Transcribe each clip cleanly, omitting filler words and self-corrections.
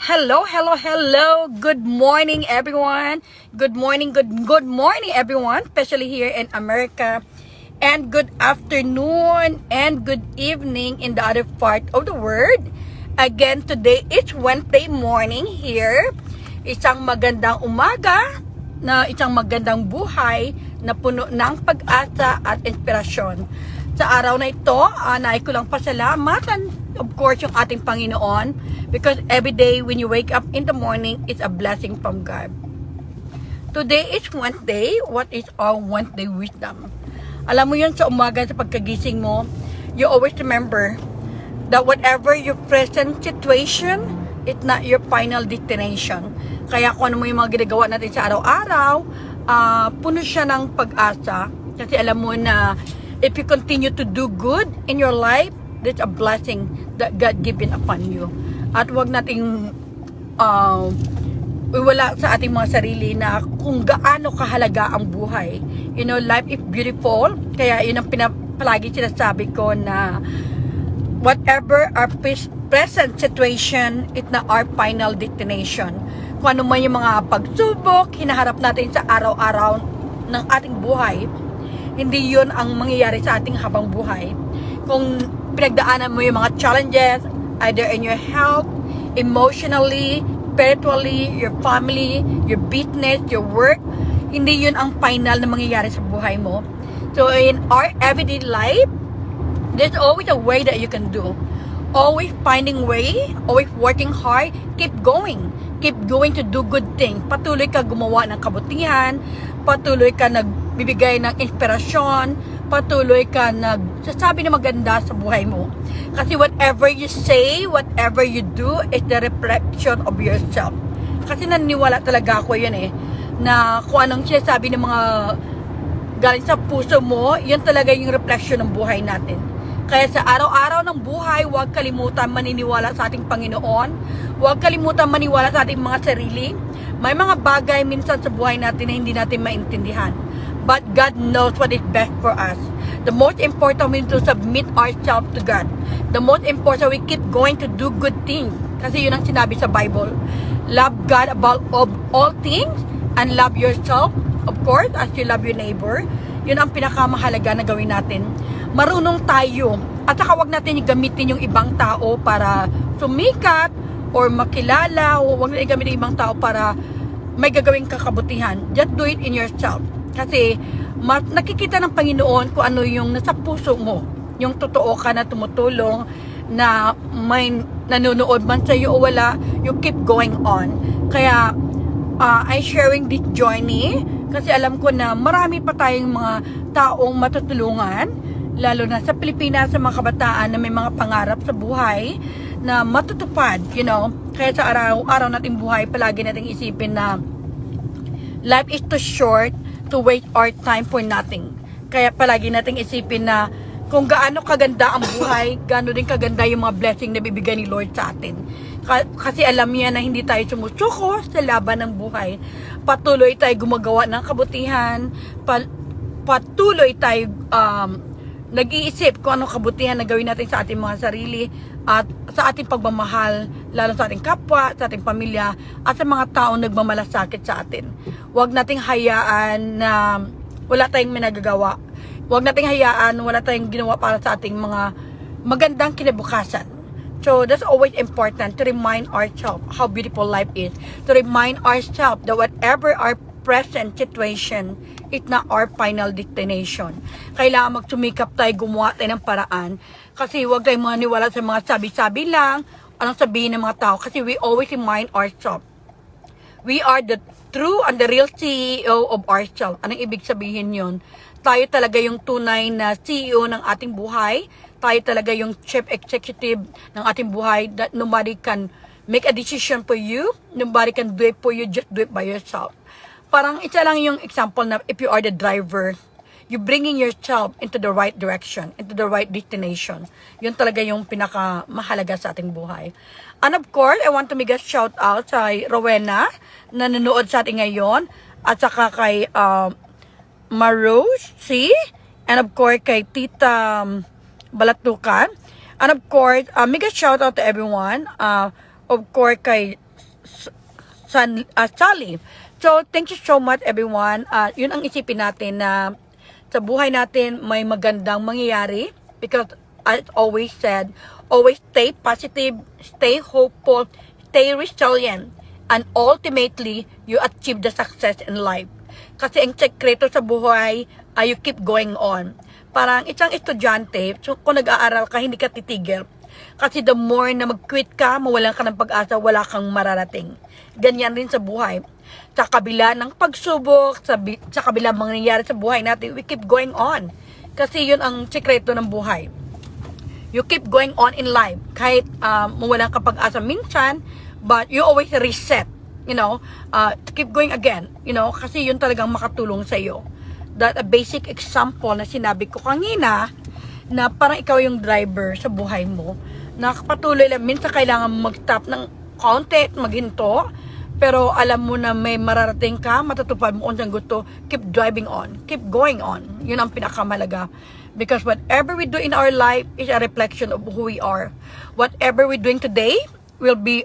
Hello, hello, hello. Good morning, everyone. Good morning, good morning, everyone, especially here in America. And good afternoon and good evening in the other part of the world. Again, today is Wednesday morning here. Isang magandang umaga na isang magandang buhay na puno ng pag-asa at inspirasyon. Sa araw na ito, nais ko lang pasalamatan, of course, yung ating Panginoon, because every day when you wake up in the morning, it's a blessing from God. Today is Wednesday. What is our Wednesday wisdom? Alam mo yun, sa umaga, sa pagkagising mo, you always remember that whatever your present situation, it's not your final destination. Kaya kung ano mo yung mga ginagawa natin sa araw-araw, puno siya ng pag-asa. Kasi alam mo na if you continue to do good in your life, there's a blessing that God given upon you. At huwag nating iwala sa ating mga sarili na kung gaano kahalaga ang buhay. You know, life is beautiful. Kaya yun ang palagi sinasabi ko na whatever our present situation, it's not our final destination. Kung ano man yung mga pagsubok, hinaharap natin sa araw-araw ng ating buhay, hindi yun ang mangyayari sa ating habang buhay. Kung pinagdaanan mo yung mga challenges, either in your health, emotionally, spiritually, your family, your business, your work, hindi yun ang final na mangyayari sa buhay mo. So in our everyday life, there's always a way that you can do. Always finding way, always working hard, keep going to do good things. Patuloy ka gumawa ng kabutihan, patuloy ka nagbibigay ng inspirasyon, patuloy ka nagsasabi ng maganda sa buhay mo. Kasi whatever you say, whatever you do, is the reflection of yourself. Kasi naniniwala talaga ako yun na kung anong sinasabi ng mga galing sa puso mo, yun talaga yung reflection ng buhay natin. Kaya sa araw-araw ng buhay, huwag kalimutan maniniwala sa ating Panginoon. Huwag kalimutan maniwala sa ating mga sarili. May mga bagay minsan sa buhay natin na hindi natin maintindihan. But God knows what is best for us. The most important is to submit ourselves to God. The most important, we keep going to do good things. Kasi yun ang sinabi sa Bible. Love God above all things and love yourself, of course, as you love your neighbor. Yun ang pinakamahalaga na gawin natin. Marunong tayo. At saka wag natin gamitin yung ibang tao para sumikat or makilala, o wag natin gamitin yung ibang tao para may gagawing kakabutihan. Just do it in yourself. Kasi nakikita ng Panginoon kung ano yung nasa puso mo. Yung totoo ka na tumutulong, na may nanonood man sa iyo o wala, you keep going on. Kaya I'm sharing this journey kasi alam ko na marami pa tayong mga taong matutulungan, lalo na sa Pilipinas, sa mga kabataan na may mga pangarap sa buhay na matutupad, you know. Kaya sa araw-araw nating buhay, palagi nating isipin na life is too short to waste our time for nothing. Kaya palagi nating isipin na kung gaano kaganda ang buhay, gaano din kaganda yung mga blessing na bibigay ni Lord sa atin. Kasi alam niya na hindi tayo sumusuko sa laban ng buhay. Patuloy tayo gumagawa ng kabutihan, patuloy tayo nag-iisip kung anong kabutihan na gawin natin sa ating mga sarili at sa ating pagmamahal, lalo sa ating kapwa, sa ating pamilya, at sa mga taong nagmamalasakit sa atin. Huwag nating hayaan na wala tayong minagagawa. Huwag nating hayaan wala tayong ginawa para sa ating mga magandang kinabukasan. So that's always important to remind ourselves how beautiful life is. To remind ourselves that whatever our present situation, it's not our final destination. Kailangan magsumikap tayo, gumawa tayo ng paraan. Kasi huwag tayong maniwala sa mga sabi-sabi lang, anong sabihin ng mga tao. Kasi we always remind ourselves, we are the true and the real CEO of ourselves. Anong ibig sabihin yun? Tayo talaga yung tunay na CEO ng ating buhay. Tayo talaga yung chief executive ng ating buhay, that nobody can make a decision for you. Nobody can do it for you. Just do it by yourself. Parang isa lang yung example na if you are the driver, you bringing yourself into the right direction, into the right destination. Yun talaga yung pinakamahalaga sa ating buhay. And of course, I want to make a shout out sa Rowena na nanonood sa atin ngayon, at saka kay Marose, and of course kay Tita Balatukan, and of course mega shout out to everyone, of course kay Sally. So, thank you so much everyone. Yun ang isipin natin na sa buhay natin may magandang mangyayari because I always said, always stay positive, stay hopeful, stay resilient, and ultimately, you achieve the success in life. Kasi ang sekreto sa buhay ay you keep going on. Parang isang estudyante, so kung nag-aaral ka, hindi ka titigil. Kasi the more na mag-quit ka, mawalan ka ng pag-asa, wala kang mararating. Ganyan rin sa buhay. Sa kabila ng pagsubok, sa kabila ng mga nangyayari sa buhay natin, we keep going on. Kasi yun ang sekreto ng buhay. You keep going on in life. Kahit mawalan ka pag-asa minsan, but you always reset. You know, to keep going again. You know, kasi yun talagang makatulong sa iyo. That a basic example na sinabi ko kanina, na parang ikaw yung driver sa buhay mo. Nakapatuloy lang, minsan kailangan mag-stop ng konti, maghinto, pero alam mo na may mararating ka, matutupad mo kung saan gusto, keep driving on, keep going on. Yun ang pinakamalaga. Because whatever we do in our life is a reflection of who we are. Whatever we're doing today will be,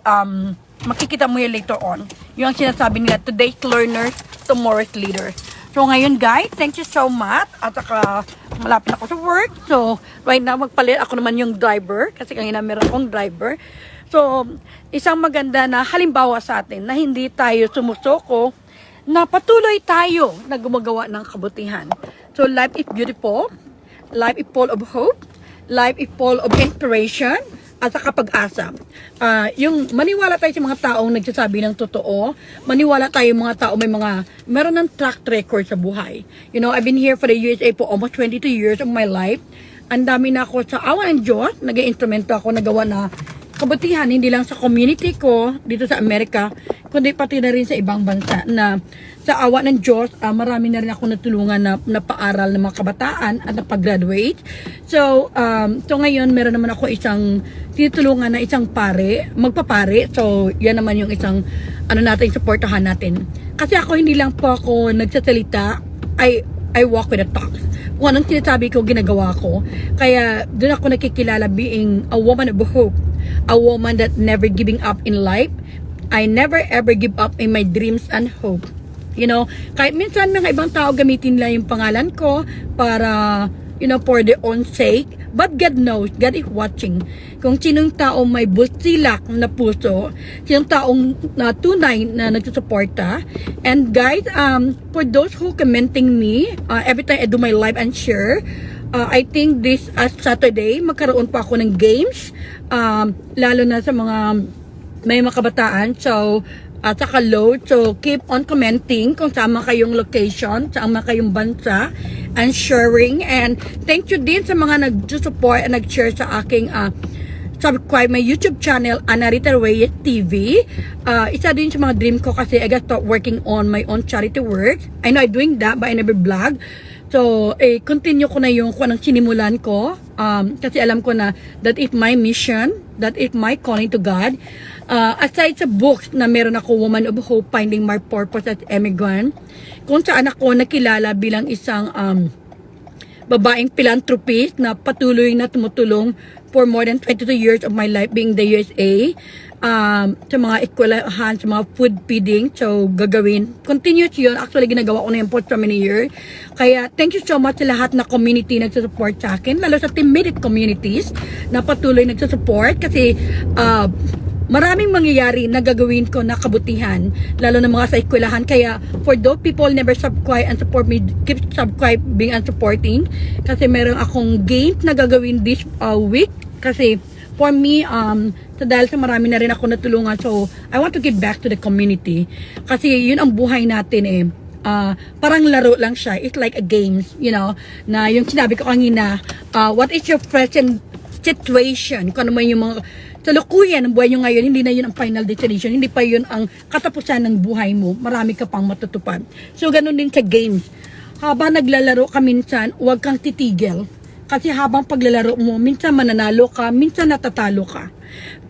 makikita mo yun later on. Yung ang sinasabi nila, today's learners, tomorrow's leaders. So ngayon guys, thank you so much. At saka malapit ako sa work. So right now magpalit ako naman yung driver. Kasi kanina meron akong driver. So isang maganda na halimbawa sa atin na hindi tayo sumusoko, na patuloy tayo na gumagawa ng kabutihan. So life is beautiful. Life is full of hope. Life is full of inspiration. At saka pag-asa. Yung maniwala tayo sa mga taong nagsasabi ng totoo, maniwala tayo mga tao meron ng track record sa buhay. You know, I've been here for the USA for almost 22 years of my life. Ang dami na ako sa awa ng Diyos, nag-instrumento ako, nagawa na kabutihan, hindi lang sa community ko dito sa Amerika, kundi pati na rin sa ibang bansa na sa awa ng Diyos, marami na rin ako natulungan na paaral ng mga kabataan at napag-graduate. So ngayon, meron naman ako isang tinutulungan na isang magpapare. So, yan naman yung isang natin, supportahan natin. Kasi ako, hindi lang po ako nagsasalita, I walk with the talk. Kung anong sinasabi ko, ginagawa ko. Kaya, doon ako nakikilala being a woman of hope. A woman that never giving up in life. I never ever give up in my dreams and hope. You know, kahit minsan mga ibang tao gamitin lang yung pangalan ko para, you know, for their own sake. But God knows, God is watching. Kung sinong tao may busilak na puso, sinong taong tunay na nagsusuporta. And guys, for those who commenting me, every time I do my live and share, I think this Saturday, magkaroon pa ako ng games, lalo na sa mga may mga kabataan. So, saka load. So, keep on commenting kung sama kayong location, sama kayong bansa, and sharing. And thank you din sa mga nag-support and nag-share sa aking subscribe my YouTube channel, Anarita Reyes TV. Isa din sa mga dream ko kasi I got start working on my own charity work. I know I'm doing that but I never vlog. So, continue ko na yung kung anong sinimulan ko. Kasi alam ko na that is my mission, that is my calling to God. Aside sa books na meron ako, Woman of Hope, Finding My Purpose as Immigrant, kung saan ako nakilala bilang isang babaeng philanthropist na patuloy na tumutulong for more than 22 years of my life being the USA. Sa mga eskwelahan, sa mga food feeding. So, gagawin. Continuous yun. Actually, ginagawa ko na yun for so many years. Kaya, thank you so much sa lahat na community nagsusupport sa akin. Lalo sa team-made communities na patuloy nagsusupport. Kasi, maraming mangyayari na gagawin ko na kabutihan. Lalo na mga sa eskwelahan. Kaya, for those people never subscribe and support me, keep subscribing and supporting. Kasi meron akong games na gagawin this week. Kasi, for me, dahil sa marami na rin ako natulungan, so I want to give back to the community. Kasi yun ang buhay natin parang laro lang siya. It's like a game, you know, na yung sinabi ko kanina, what is your present situation? Kung ano man yung mga salukuyan ng buhay nyo ngayon, hindi na yun ang final destination, hindi pa yun ang katapusan ng buhay mo, marami ka pang matutupad. So ganun din sa games. Habang naglalaro ka minsan, huwag kang titigil. Kasi habang paglalaro mo, minsan mananalo ka, minsan natatalo ka.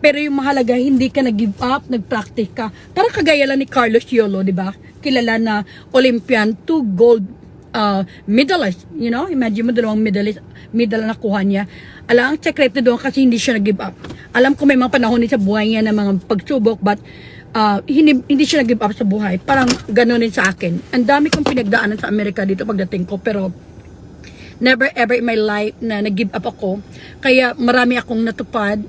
Pero yung mahalaga, hindi ka nag-give up, nag-practice ka. Parang kagaya lang ni Carlos Yolo, di ba? Kilala na Olympian, 2 gold medalist, you know, imagine mo dalawang medal na nakuha niya. Alam, ang sekreto doon kasi hindi siya nag-give up. Alam ko may mga panahon din sa buhay niya na mga pagsubok, but hindi siya nag-give up sa buhay. Parang gano'n din sa akin. Ang dami kong pinagdaanan sa Amerika dito pagdating ko, pero never ever in my life na nag-give up ako. Kaya marami akong natupad.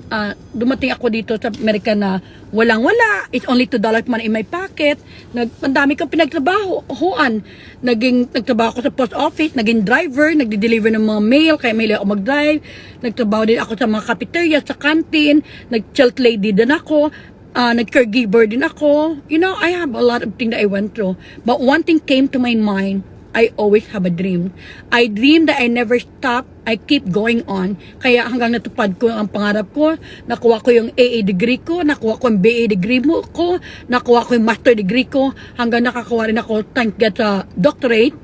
Dumating ako dito sa Amerika na walang-wala. It's only $2 money in my pocket. Ang dami kong pinagtrabahoan. Nagtrabaho ako sa post office, naging driver, nagde-deliver ng mga mail, kaya mail ako mag-drive. Nagtrabaho din ako sa mga cafeteria, sa canteen, nag-child lady din ako. Nag-caregiver din ako. You know, I have a lot of things that I went through. But one thing came to my mind. I always have a dream. I dream that I never stop. I keep going on. Kaya hanggang natupad ko ang pangarap ko, nakuha ko yung AA degree ko, nakuha ko yung BA degree ko, nakuha ko yung master degree ko, hanggang nakakuha rin ako, thank God, sa doctorate,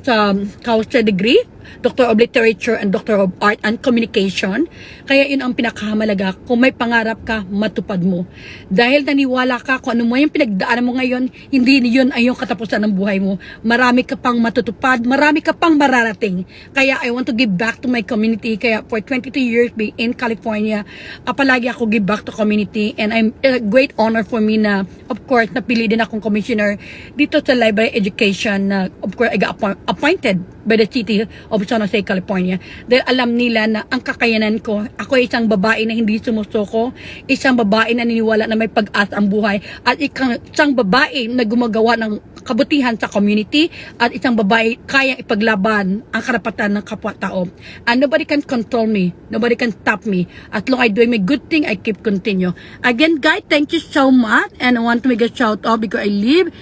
sa Kausha degree, Doctor of Literature and Doctor of Art and Communication. Kaya yun ang pinakamahalaga. Kung may pangarap ka, matupad mo. Dahil naniwala ka kung ano mo yung pinagdaanan mo ngayon, hindi yun ay yung katapusan ng buhay mo. Marami ka pang matutupad, marami ka pang mararating. Kaya I want to give back to my community. Kaya for 22 years being in California, palagi ako give back to community, and I'm a great honor for me na, of course, napili din akong commissioner dito sa library education na, of course, I got appointed by the city of San Jose, California. Dahil alam nila na ang kakayanan ko, ako ay isang babae na hindi sumusuko, isang babae na naniniwala na may pag-asa ang buhay, at isang babae na gumagawa ng kabutihan sa community, at isang babae kayang ipaglaban ang karapatan ng kapwa-tao. And nobody can control me. Nobody can stop me. As long as I do my good thing, I keep continue. Again, guys, thank you so much. And I want to make a shout out because I live,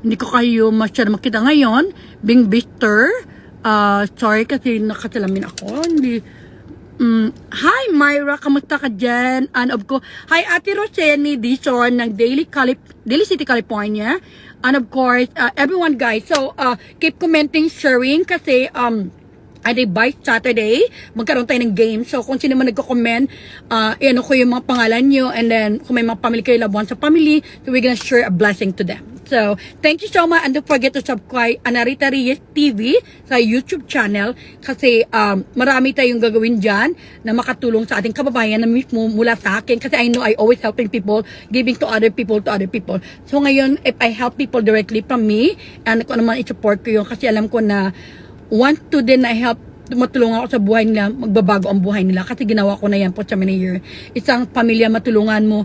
hindi ko kayo masyadong makita ngayon, being bitter. Sorry kasi nakasalamin ako. Hi Myra, kamusta ka dyan? And of course, hi Ate Roseni Dizon ng Daly City, California. And of course, everyone guys, so keep commenting, sharing kasi by Saturday, magkaroon tayo ng game. So, kung sino man nagko-comment, ano ko yung mga pangalan nyo, and then, kung may mga family kayo, loved ones sa family, so we're gonna share a blessing to them. So, thank you so much, and don't forget to subscribe Anarita Reyes TV sa YouTube channel, kasi marami tayong gagawin dyan na makatulong sa ating kababayan na mismo mula sa akin, kasi I know I always helping people, giving to other people. So, ngayon, if I help people directly from me, and kung naman i-support ko yun, kasi alam ko na want to din na help, matulungan ako sa buhay nila, magbabago ang buhay nila, kasi ginawa ko na yan po sa many years. Isang pamilya matulungan mo,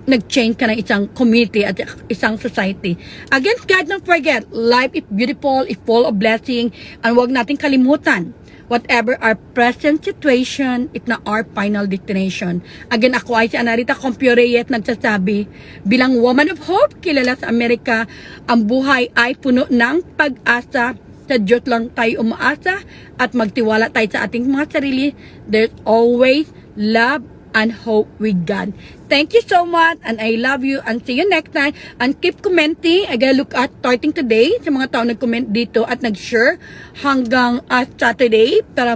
nag-change ka ng isang community at isang society. Again, guys, don't forget, life is beautiful, it's full of blessing, and huwag natin kalimutan, whatever our present situation, it's not our final destination. Again, ako ay si Anarita Compureyes nagsasabi, bilang woman of hope, kilala sa Amerika, ang buhay ay puno ng pag-asa. Sa Diyos lang tayo umaasa at magtiwala tayo sa ating mga sarili. There's always love and hope with God. Thank you so much, and I love you, and see you next time, and keep commenting. I gotta look at starting today sa mga tao nag-comment dito at nag-share hanggang Saturday para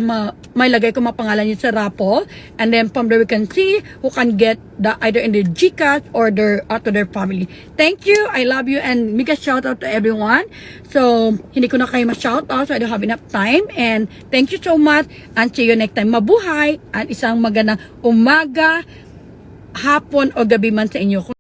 may lagay ko mga pangalan niyo sa raffle, and then from there we can see who can get either in their GCash or to their family. Thank you, I love you, and mega shout out to everyone. So, hindi ko na kayo ma-shout out, so I don't have enough time, and thank you so much, and see you next time. Mabuhay, at isang magandang umaga, hapon o gabi man sa inyo.